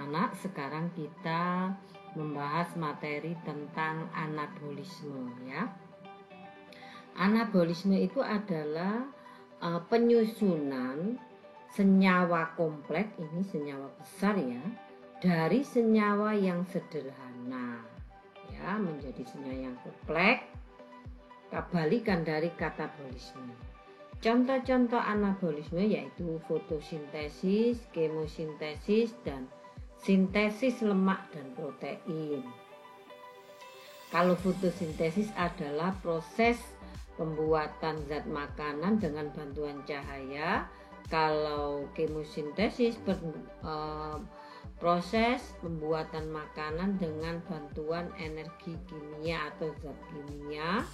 anak-anak, sekarang kita membahas materi tentang anabolisme ya. Anabolisme itu adalah penyusunan senyawa kompleks, ini senyawa besar ya, dari senyawa yang sederhana ya menjadi senyawa yang kompleks, kebalikan dari katabolisme. Contoh-contoh anabolisme yaitu fotosintesis, kemosintesis, dan sintesis lemak dan protein. Kalau fotosintesis adalah proses pembuatan zat makanan dengan bantuan cahaya. Kalau kemosintesis proses pembuatan makanan dengan bantuan energi kimia atau zat kimia.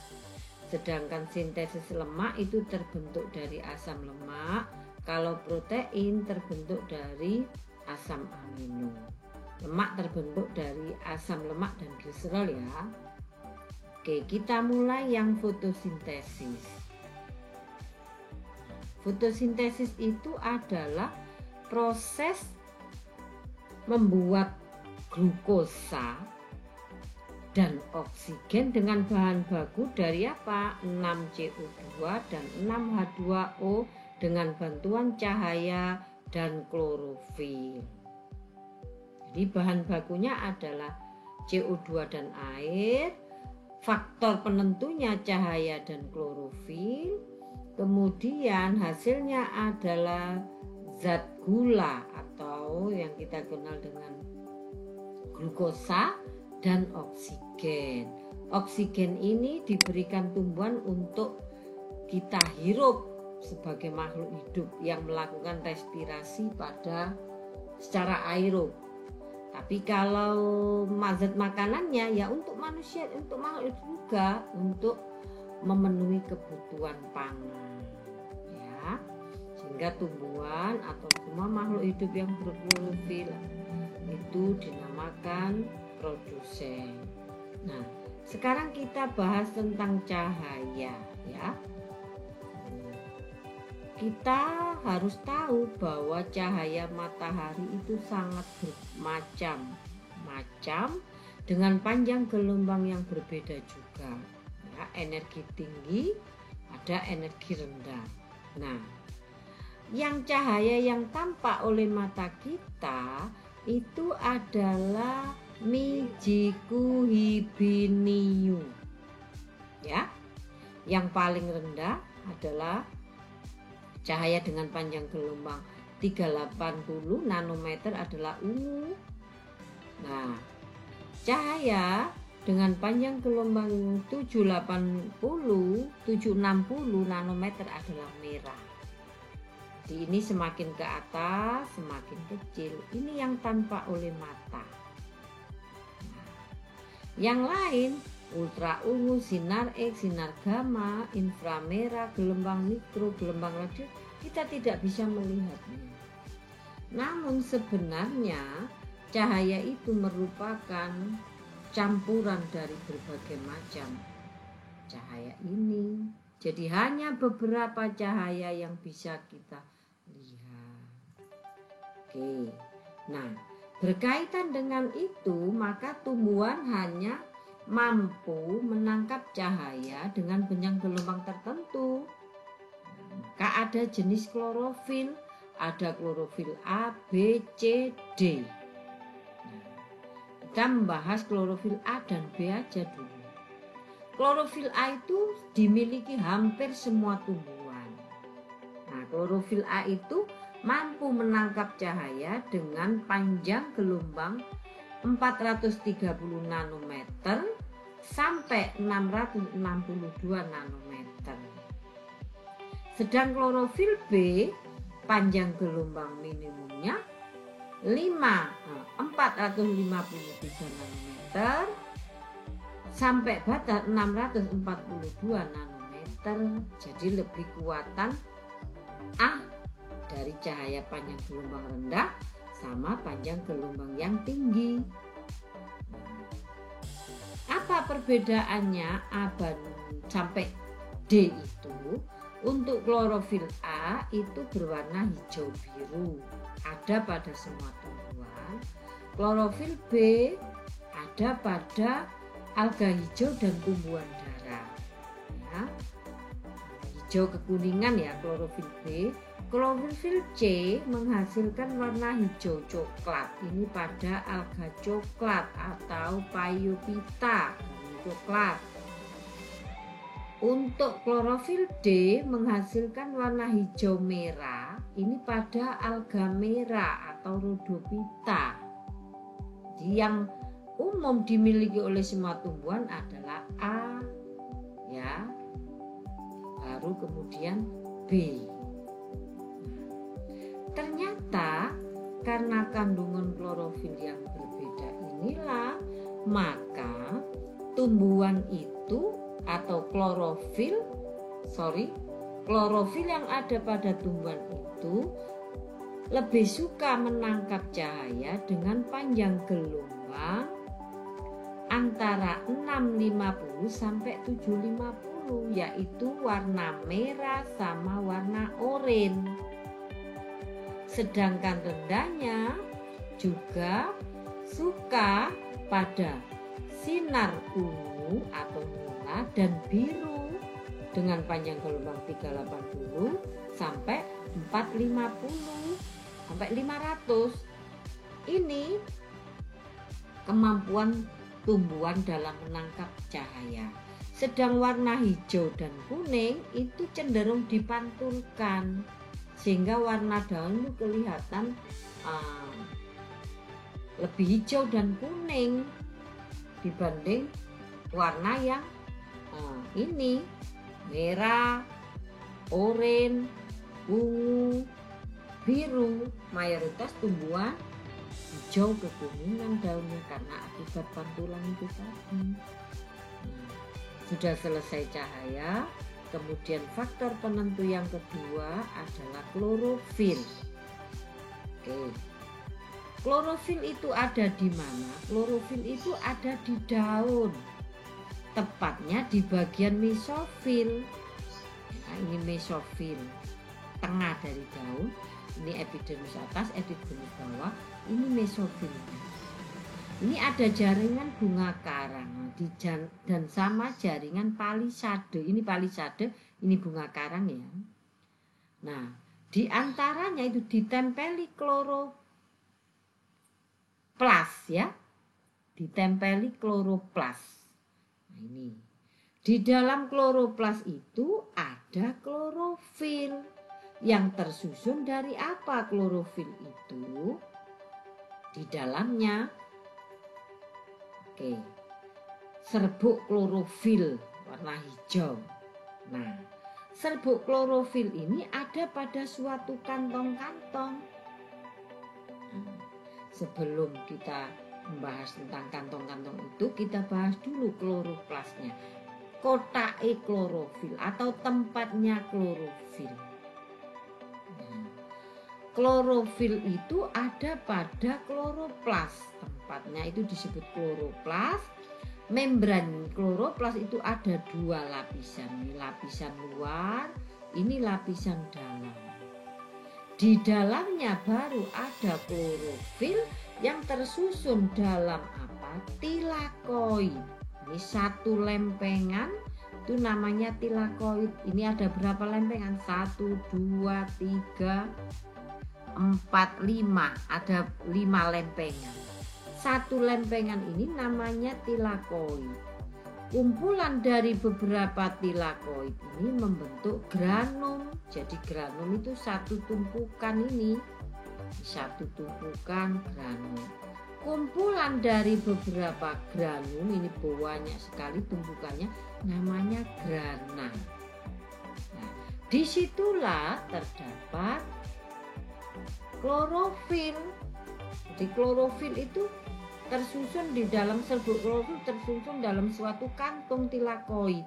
Sedangkan sintesis lemak itu terbentuk dari asam lemak. Kalau protein terbentuk dari asam amino. Lemak terbentuk dari asam lemak dan gliserol ya. Oke, kita mulai yang fotosintesis. Fotosintesis itu adalah proses membuat glukosa dan oksigen dengan bahan baku dari apa? 6CO2 dan 6H2O dengan bantuan cahaya dan klorofil. Jadi bahan bakunya adalah CO2 dan air, faktor penentunya cahaya dan klorofil, kemudian hasilnya adalah zat gula atau yang kita kenal dengan glukosa dan oksigen. Oksigen ini diberikan tumbuhan untuk kita hirup sebagai makhluk hidup yang melakukan respirasi secara aerob. Tapi kalau zat makanannya ya untuk manusia, untuk makhluk hidup juga untuk memenuhi kebutuhan pangan. Ya, sehingga tumbuhan atau semua makhluk hidup yang berklorofil itu dinamakan produsen. Nah, sekarang kita bahas tentang cahaya ya. Kita harus tahu bahwa cahaya matahari itu sangat bermacam-macam dengan panjang gelombang yang berbeda juga. Ya, energi tinggi, ada energi rendah. Nah, yang cahaya yang tampak oleh mata kita itu adalah Mijiku Hibiniu. Ya. Yang paling rendah adalah cahaya dengan panjang gelombang 380 nanometer adalah ungu. Nah, cahaya dengan panjang gelombang 760 nanometer adalah merah. Jadi ini semakin ke atas semakin kecil. Ini yang tampak oleh mata. Yang lain ultra ungu, sinar X, sinar gamma, inframerah, gelombang mikro, gelombang radio, kita tidak bisa melihatnya. Namun sebenarnya cahaya itu merupakan campuran dari berbagai macam cahaya ini. Jadi hanya beberapa cahaya yang bisa kita lihat. Oke. Nah, berkaitan dengan itu, maka tumbuhan hanya mampu menangkap cahaya dengan panjang gelombang tertentu. Maka ada jenis klorofil, ada klorofil A, B, C, D. Kita membahas klorofil A dan B aja dulu. Klorofil A itu dimiliki hampir semua tumbuhan. Nah, klorofil A itu mampu menangkap cahaya dengan panjang gelombang 430 nanometer sampai 662 nanometer. Sedang klorofil B panjang gelombang minimumnya 453 nanometer sampai batas 642 nanometer. Jadi lebih kuatan A dari cahaya panjang gelombang rendah sama panjang gelombang yang tinggi. Apa perbedaannya A sampai D itu? Untuk klorofil A itu berwarna hijau biru, ada pada semua tumbuhan. Klorofil B ada pada alga hijau dan tumbuhan darah. Ya. Hijau kekuningan ya klorofil B. Klorofil C menghasilkan warna hijau coklat. Ini pada alga coklat atau Phaeophyta coklat. Untuk klorofil D menghasilkan warna hijau merah, ini pada alga merah atau Rhodophyta. Yang umum dimiliki oleh semua tumbuhan adalah A, ya, baru kemudian B. Ternyata karena kandungan klorofil yang berbeda inilah, maka tumbuhan itu atau klorofil yang ada pada tumbuhan itu lebih suka menangkap cahaya dengan panjang gelombang antara 650 sampai 750, yaitu warna merah sama warna oranye. Sedangkan rendahnya juga suka pada sinar ungu atau merah dan biru dengan panjang gelombang 380 sampai 450 sampai 500. Ini kemampuan tumbuhan dalam menangkap cahaya. Sedang warna hijau dan kuning itu cenderung dipantulkan sehingga warna daun itu kelihatan lebih hijau dan kuning dibanding warna yang ini merah, oranye, ungu, biru. Mayoritas tumbuhan hijau kekuningan daunnya karena akibat pantulan itu tadi. Sudah selesai cahaya, kemudian faktor penentu yang kedua adalah klorofil. Oke. Klorofil itu ada di mana? Klorofil itu ada di daun, tepatnya di bagian mesofil. Nah, ini mesofil, tengah dari daun. Ini epidermis atas, epidermis bawah. Ini mesofil. Ini ada jaringan bunga karang dan sama jaringan palisade. Ini palisade, ini bunga karang ya. Nah, di antaranya itu ditempeli kloroplas ya. Ditempeli kloroplas. Nah, ini. Di dalam kloroplas itu ada klorofil yang tersusun dari apa klorofil itu? Di dalamnya serbuk klorofil warna hijau. Nah, serbuk klorofil ini ada pada suatu kantong-kantong. Sebelum kita membahas tentang kantong-kantong itu, kita bahas dulu kloroplasnya. Kotak klorofil atau tempatnya klorofil. Klorofil itu ada pada kloroplas. Tempatnya itu disebut kloroplas. Membran kloroplas itu ada dua lapisan. Ini lapisan luar, ini lapisan dalam. Di dalamnya baru ada klorofil yang tersusun dalam apa? Tilakoid. Ini satu lempengan itu namanya tilakoid. Ini ada berapa lempengan? 1, 2, 3, 4, 5. Ada 5 lempengan. Satu lempengan ini namanya tilakoid. Kumpulan dari beberapa tilakoid ini membentuk granum. Jadi granum itu satu tumpukan ini. Satu tumpukan granum. Kumpulan dari beberapa granum ini banyak sekali tumpukannya, namanya grana. Nah, disitulah terdapat klorofil. Jadi klorofil itu tersusun di dalam serbuk klorofil, tersusun dalam suatu kantung tilakoid.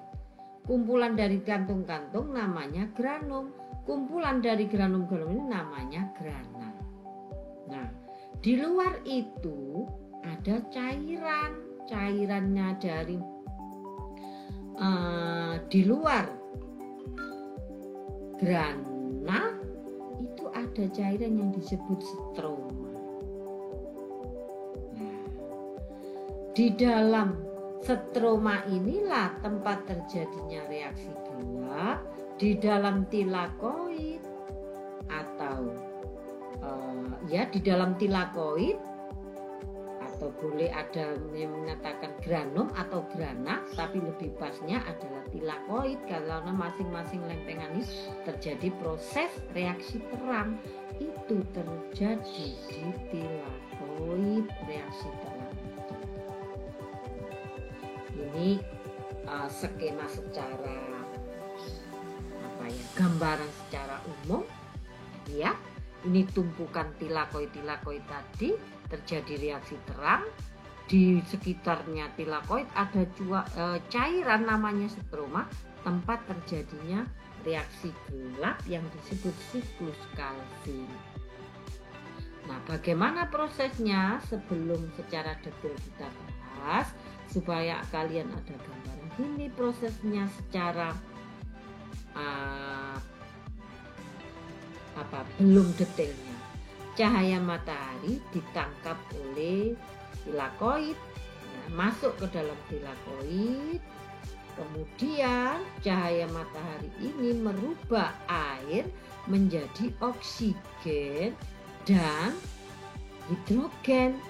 Kumpulan dari kantung-kantung namanya granum. Kumpulan dari granum-granum ini namanya grana. Nah, di luar itu ada cairan. Cairannya dari di luar grana itu ada cairan yang disebut stroma. Di dalam stroma inilah tempat terjadinya reaksi gelap di dalam tilakoid atau di dalam tilakoid, atau boleh ada yang mengatakan granum atau grana, tapi lebih pasnya adalah tilakoid karena masing-masing lempengan ini terjadi proses reaksi terang. Itu terjadi di tilakoid, reaksi terang. Ini skema secara gambaran secara umum ya. Ini tumpukan tilakoid tadi, terjadi reaksi terang. Di sekitarnya tilakoid ada cairan namanya stroma, tempat terjadinya reaksi gelap yang disebut siklus Calvin. Nah, bagaimana prosesnya? Sebelum secara detail kita bahas, supaya kalian ada gambaran, ini prosesnya secara belum detailnya. Cahaya matahari ditangkap oleh tilakoid, masuk ke dalam tilakoid, kemudian cahaya matahari ini merubah air menjadi oksigen dan hidrogen.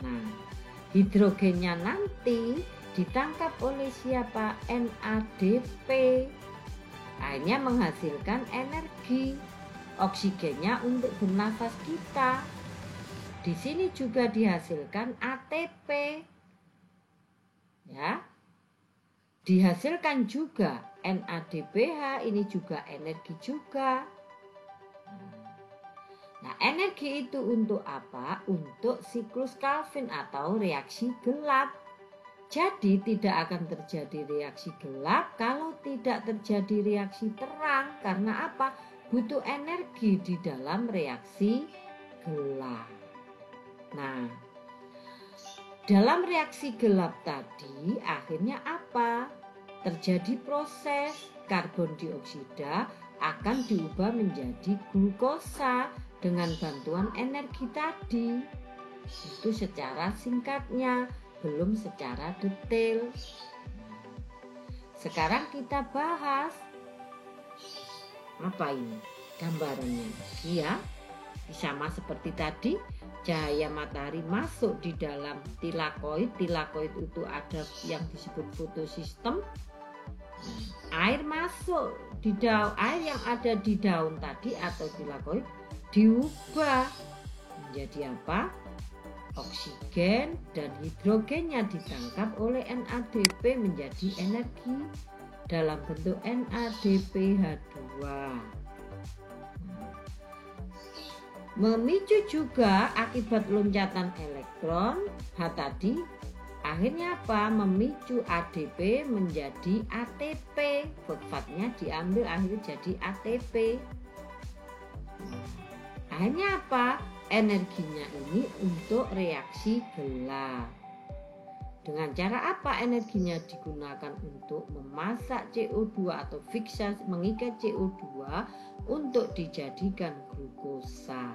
Nah, hidrogennya nanti ditangkap oleh siapa? NADP. Akhirnya menghasilkan energi. Oksigennya untuk bernafas kita. Di sini juga dihasilkan ATP. Ya. Dihasilkan juga NADPH, ini juga energi juga. Nah, energi itu untuk apa? Untuk siklus Calvin atau reaksi gelap. Jadi tidak akan terjadi reaksi gelap kalau tidak terjadi reaksi terang. Karena apa? Butuh energi di dalam reaksi gelap. Nah, dalam reaksi gelap tadi akhirnya apa? Terjadi proses karbon dioksida akan diubah menjadi glukosa dengan bantuan energi tadi. Itu secara singkatnya, belum secara detail. Sekarang kita bahas apa ini gambarannya. Ya, sama seperti tadi, cahaya matahari masuk di dalam tilakoid. Tilakoid itu ada yang disebut fotosistem. Air masuk di daun, air yang ada di daun tadi atau tilakoid diubah menjadi apa? Oksigen, dan hidrogennya ditangkap oleh NADP menjadi energi dalam bentuk NADPH2. Memicu juga akibat loncatan elektron H tadi, akhirnya apa? Memicu ADP menjadi ATP. Fosfatnya diambil akhirnya jadi ATP. Akhirnya apa? Energinya ini untuk reaksi gelap. Dengan cara apa energinya digunakan? Untuk memasak CO2 atau fiksasi, mengikat CO2 untuk dijadikan glukosa.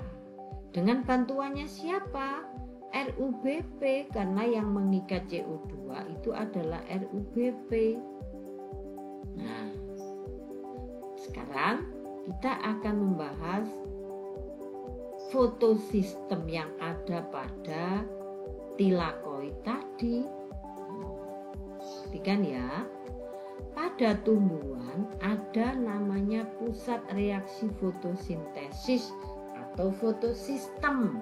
Dengan bantuannya siapa? RUBP, karena yang mengikat CO2 itu adalah RUBP. Nah, sekarang kita akan membahas fotosistem yang ada pada tilakoid tadi. Perhatikan ya, pada tumbuhan ada namanya pusat reaksi fotosintesis atau fotosistem.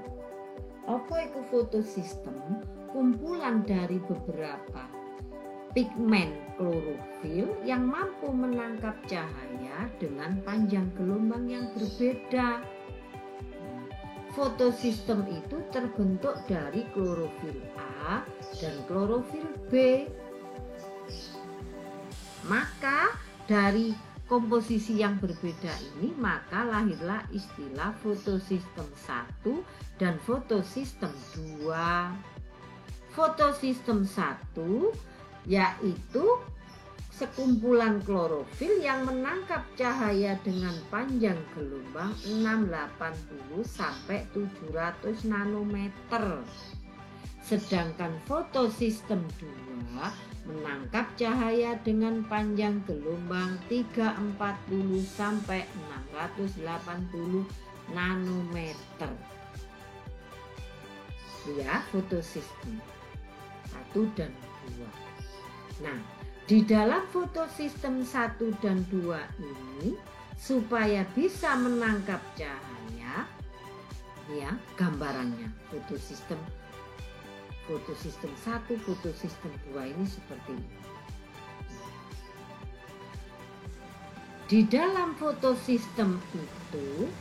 Apa itu fotosistem? Kumpulan dari beberapa pigmen klorofil yang mampu menangkap cahaya dengan panjang gelombang yang berbeda. Fotosistem itu terbentuk dari klorofil A dan klorofil B. Maka dari komposisi yang berbeda ini, maka lahirlah istilah fotosistem 1 dan fotosistem 2. Fotosistem 1 yaitu sekumpulan klorofil yang menangkap cahaya dengan panjang gelombang 680 sampai 700 nanometer. Sedangkan fotosistem 2 menangkap cahaya dengan panjang gelombang 340 sampai 680 nanometer. Ya, fotosistem 1 dan 2. Nah, di dalam fotosistem 1 dan 2 ini, supaya bisa menangkap cahaya, ya, gambarannya fotosistem 1, fotosistem 2 ini seperti ini. Di dalam fotosistem itu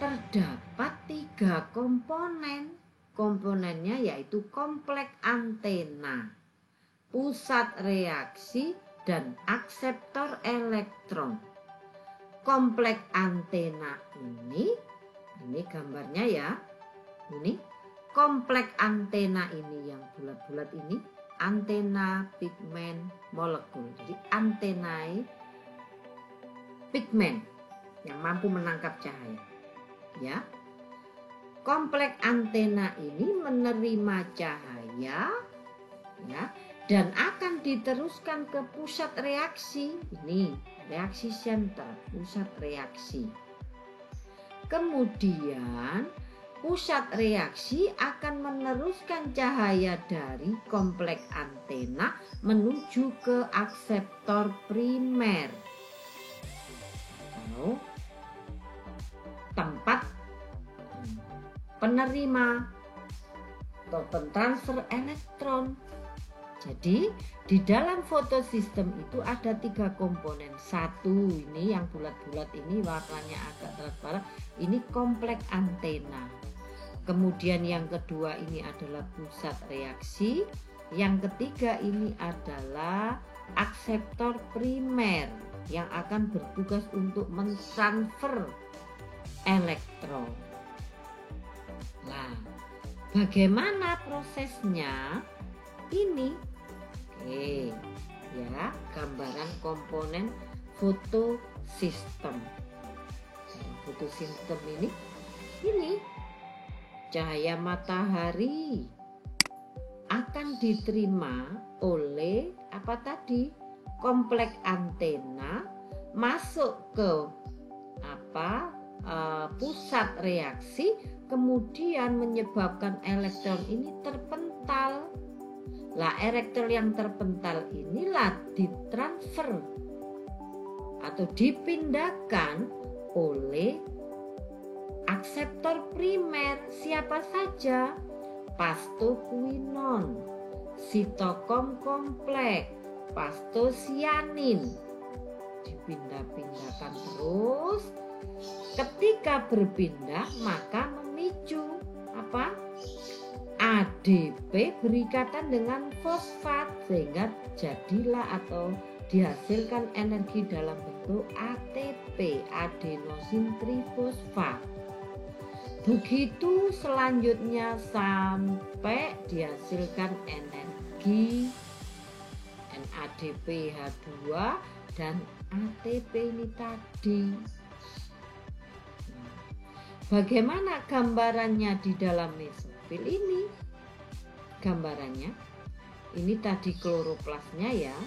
terdapat 3 komponen. Komponennya yaitu kompleks antena, pusat reaksi, dan akseptor elektron. Kompleks antena ini gambarnya ya. Ini kompleks antena ini yang bulat-bulat ini antena pigmen molekul. Jadi antena pigmen yang mampu menangkap cahaya. Ya. Kompleks antena ini menerima cahaya, ya, dan akan diteruskan ke pusat reaksi. Ini reaksi center, pusat reaksi. Kemudian pusat reaksi akan meneruskan cahaya dari kompleks antena menuju ke akseptor primer atau tempat penerima atau pentransfer elektron. Jadi di dalam fotosistem itu ada 3 komponen. 1 ini yang bulat-bulat ini warnanya agak transparan, ini kompleks antena. Kemudian yang kedua ini adalah pusat reaksi. Yang ketiga ini adalah akseptor primer yang akan bertugas untuk mentransfer elektron. Nah, bagaimana prosesnya? Ini, oke, ya, gambaran komponen fotosistem. Fotosistem ini cahaya matahari akan diterima oleh apa tadi? Kompleks antena masuk ke pusat reaksi, kemudian menyebabkan elektron ini terpental. Lah, elektron yang terpental inilah ditransfer atau dipindahkan oleh akseptor primer. Siapa saja? Pastoquinon, sitokom kompleks, pastosianin. Dipindah-pindahkan terus. Ketika berpindah maka memicu apa? ADP berikatan dengan fosfat sehingga jadilah atau dihasilkan energi dalam bentuk ATP, adenosin trifosfat. Begitu selanjutnya sampai dihasilkan energi NADPH2 dan ATP ini tadi. Bagaimana gambarannya di dalam mesofil ini? Gambarannya ini tadi kloroplasnya ya.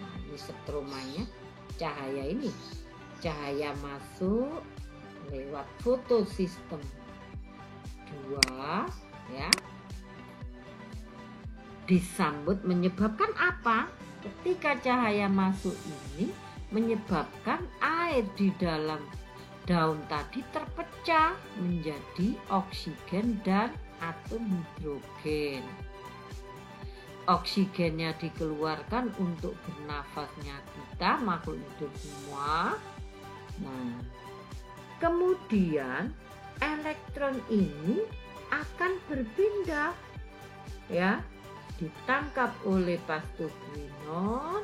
Nah, ini stromanya, cahaya ini. Cahaya masuk lewat fotosistem 2 ya. Disambut menyebabkan apa? Ketika cahaya masuk ini menyebabkan air di dalam daun tadi terpecah menjadi oksigen dan atom hidrogen. Oksigennya dikeluarkan untuk bernafasnya kita, makhluk hidup semua. Nah, kemudian elektron ini akan berpindah, ya, ditangkap oleh pastoquinon,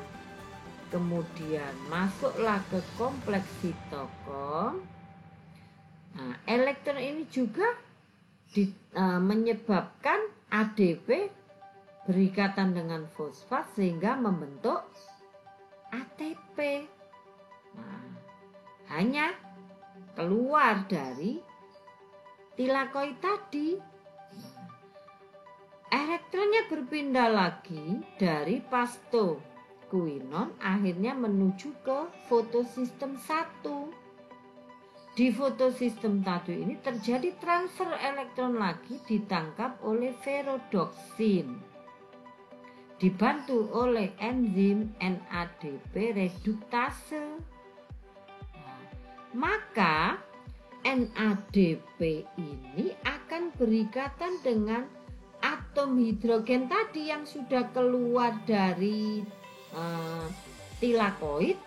kemudian masuklah ke kompleks sitokom. Nah, elektron ini juga menyebabkan ADP berikatan dengan fosfat sehingga membentuk ATP. Nah, hanya keluar dari tilakoid tadi. elektronnya berpindah lagi dari pastoquinone akhirnya menuju ke fotosistem 1. Di fotosistem 1 ini terjadi transfer elektron lagi ditangkap oleh ferrodoksin, dibantu oleh enzim NADP reduktase. Maka NADP ini akan berikatan dengan atom hidrogen tadi yang sudah keluar dari tilakoid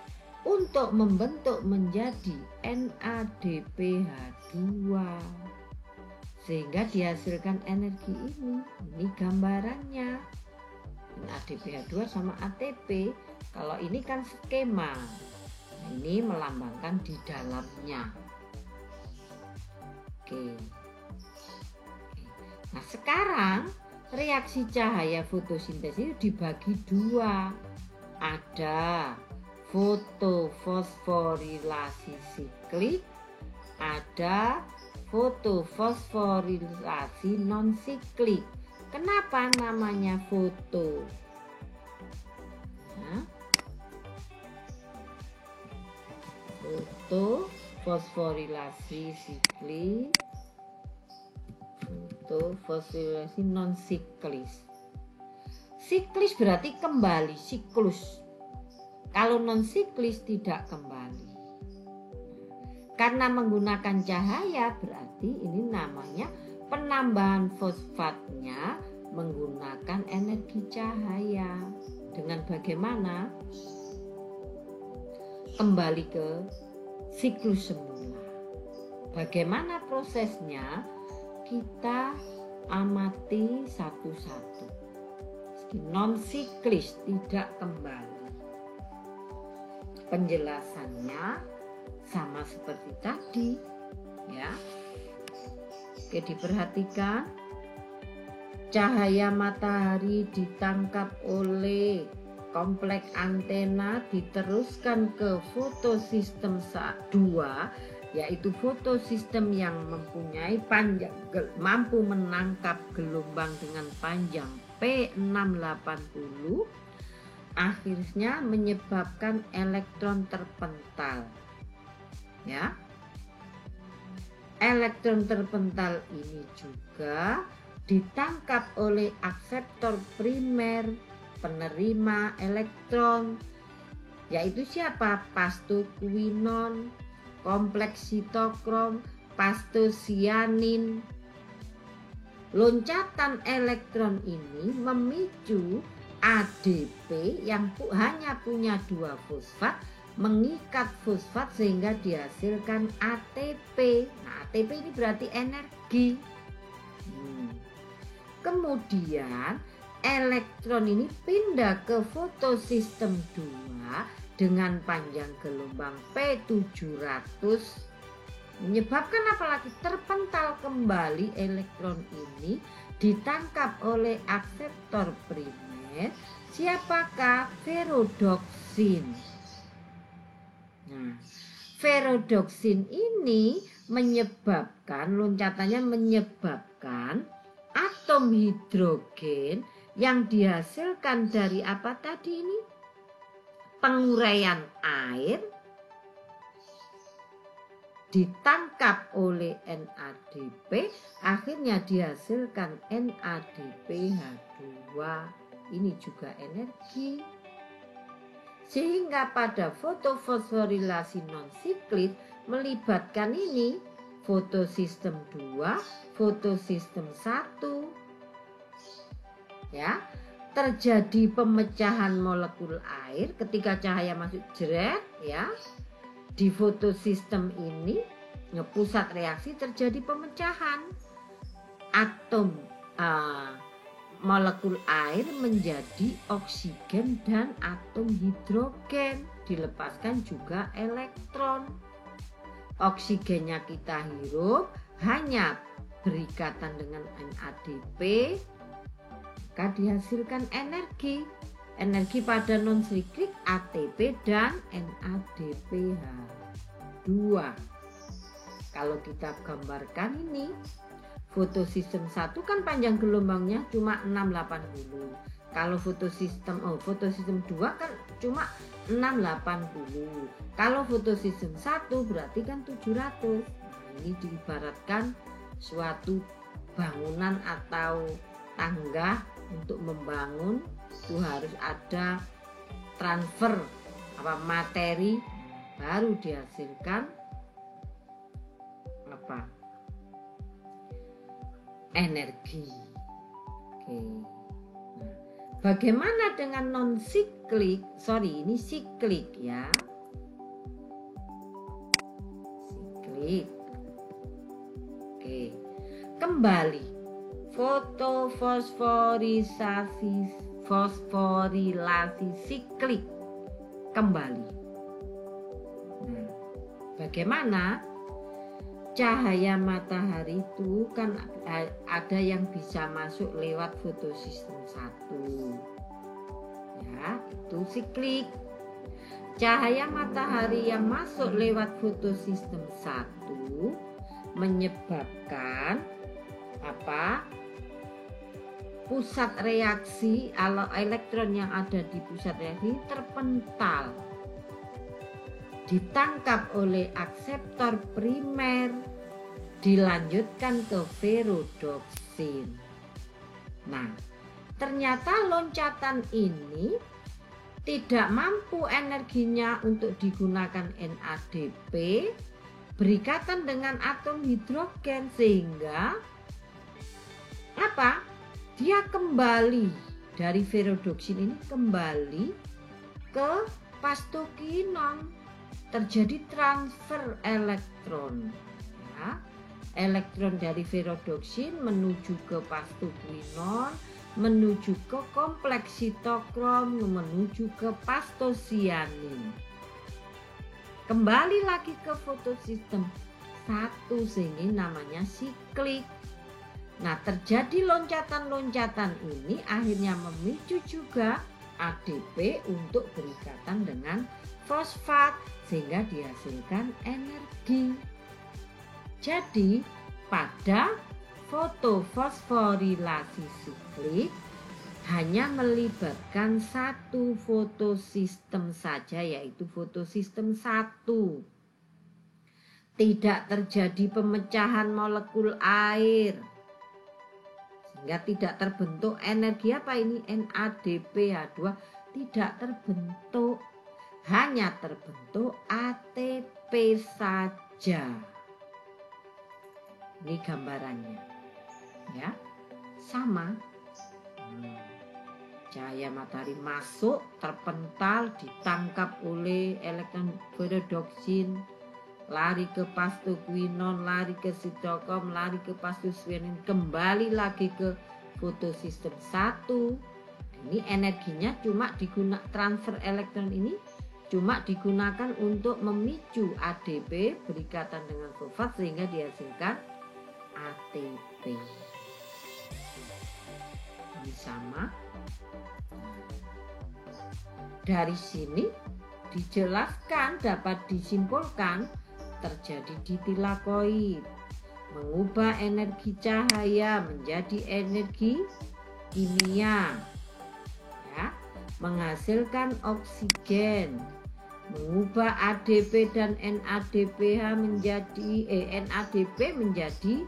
untuk membentuk menjadi NADPH2 sehingga dihasilkan energi ini. Ini gambarannya. NADPH2 sama ATP. Kalau ini kan skema. Ini melambangkan di dalamnya. Oke. Nah, sekarang reaksi cahaya fotosintesis dibagi dua. Ada fotofosforilasi siklik, ada fotofosforilasi non siklik. Kenapa namanya foto? Fotofosforilasi siklik, fotofosforilasi non siklis. Siklis berarti kembali, siklus. Kalau non siklis tidak kembali. Karena menggunakan cahaya berarti ini namanya penambahan fosfatnya menggunakan energi cahaya. Dengan bagaimana? Kembali ke siklus semula. Bagaimana prosesnya? Kita amati satu-satu. Non siklis, tidak kembali. Penjelasannya sama seperti tadi, ya. Oke, diperhatikan. Cahaya matahari ditangkap oleh kompleks antena, diteruskan ke fotosistem 2, yaitu fotosistem yang mempunyai panjang, mampu menangkap gelombang dengan panjang P680. Akhirnya menyebabkan elektron terpental. Ya. Elektron terpental ini juga ditangkap oleh akseptor primer penerima elektron, yaitu siapa? Pastoquinone, kompleks sitokrom, pastosianin. Loncatan elektron ini memicu ADP yang hanya punya 2 fosfat mengikat fosfat sehingga dihasilkan ATP. Nah, ATP ini berarti energi. Kemudian elektron ini pindah ke fotosistem 2 dengan panjang gelombang P700, menyebabkan apalagi terpental kembali elektron ini ditangkap oleh akseptor primer. Siapakah? Ferrodoksin. Nah, ferrodoksin ini loncatannya menyebabkan atom hidrogen yang dihasilkan dari apa tadi ini? Penguraian air ditangkap oleh NADP, akhirnya dihasilkan NADPH2. Ini juga energi. Sehingga pada fotofosforilasi non siklit melibatkan ini fotosistem 2, fotosistem 1. Ya, terjadi pemecahan molekul air ketika cahaya masuk jeret, ya. Di fotosistem ini pusat reaksi terjadi pemecahan atom molekul air menjadi oksigen dan atom hidrogen, dilepaskan juga elektron. Oksigennya kita hirup, hanya berikatan dengan NADP, maka dihasilkan energi. Energi pada non siklik ATP dan NADPH2. Kalau kita gambarkan ini, fotosistem 1 kan panjang gelombangnya cuma 680. Kalau fotosistem 2 kan cuma 680. Kalau fotosistem 1 berarti kan 700. Nah, ini diibaratkan suatu bangunan atau tangga. Untuk membangun itu harus ada transfer materi, baru dihasilkan energi. Oke. Nah, bagaimana dengan non siklik? Ini siklik ya. Siklik. Oke. Kembali. Fosforilasi siklik kembali. Nah, bagaimana? Cahaya matahari itu kan ada yang bisa masuk lewat fotosistem 1. Ya, itu siklik. Cahaya matahari yang masuk lewat fotosistem 1 menyebabkan pusat reaksi elektron yang ada di pusat reaksi terpental, ditangkap oleh akseptor primer, dilanjutkan ke ferrodoksin. Nah, ternyata loncatan ini tidak mampu energinya untuk digunakan NADP berikatan dengan atom hidrogen, sehingga dia kembali dari ferrodoksin ini kembali ke pastokinon, terjadi transfer elektron. Ya. Elektron dari ferrodoksin menuju ke pastokinon, menuju ke kompleks sitokrom, menuju ke pastosianin. Kembali lagi ke fotosistem 1, sehingga namanya siklik. Nah, terjadi loncatan-loncatan ini akhirnya memicu juga ADP untuk berikatan dengan fosfat sehingga dihasilkan energi. Jadi, pada fotofosforilasi siklik hanya melibatkan satu fotosistem saja, yaitu fotosistem 1. Tidak terjadi pemecahan molekul air, sehingga tidak terbentuk energi NADPH2, tidak terbentuk, hanya terbentuk ATP saja. Ini gambarannya ya, sama. Cahaya matahari masuk, terpental, ditangkap oleh elektron ferrodoksin, lari ke pastoquinon, lari ke sitokrom, lari ke pastosianin, kembali lagi ke fotosistem 1. Ini energinya cuma digunakan, transfer elektron ini cuma digunakan untuk memicu ADP berikatan dengan fosfat sehingga dihasilkan ATP. Ini sama. Dari sini dijelaskan, dapat disimpulkan terjadi ditilakoid, mengubah energi cahaya menjadi energi kimia, ya, menghasilkan oksigen, mengubah ADP dan NADPH NADP menjadi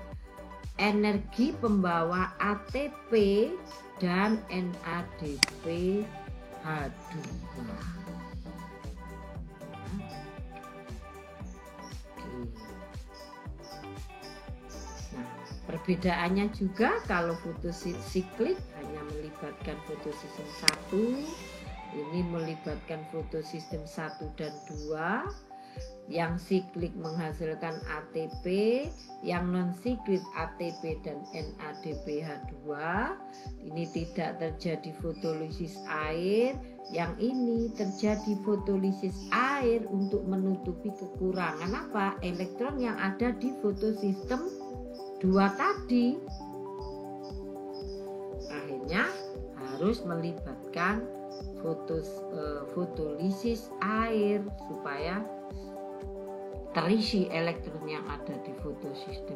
energi pembawa ATP dan NADPH2. Perbedaannya juga kalau fotosiklik hanya melibatkan fotosistem 1, ini melibatkan fotosistem 1 dan 2. Yang siklik menghasilkan ATP, yang non siklik ATP dan NADPH2. Ini tidak terjadi fotolisis air, yang ini terjadi fotolisis air untuk menutupi kekurangan elektron yang ada di fotosistem 2 tadi. Akhirnya harus melibatkan fotolisis air supaya terisi elektron yang ada di fotosistem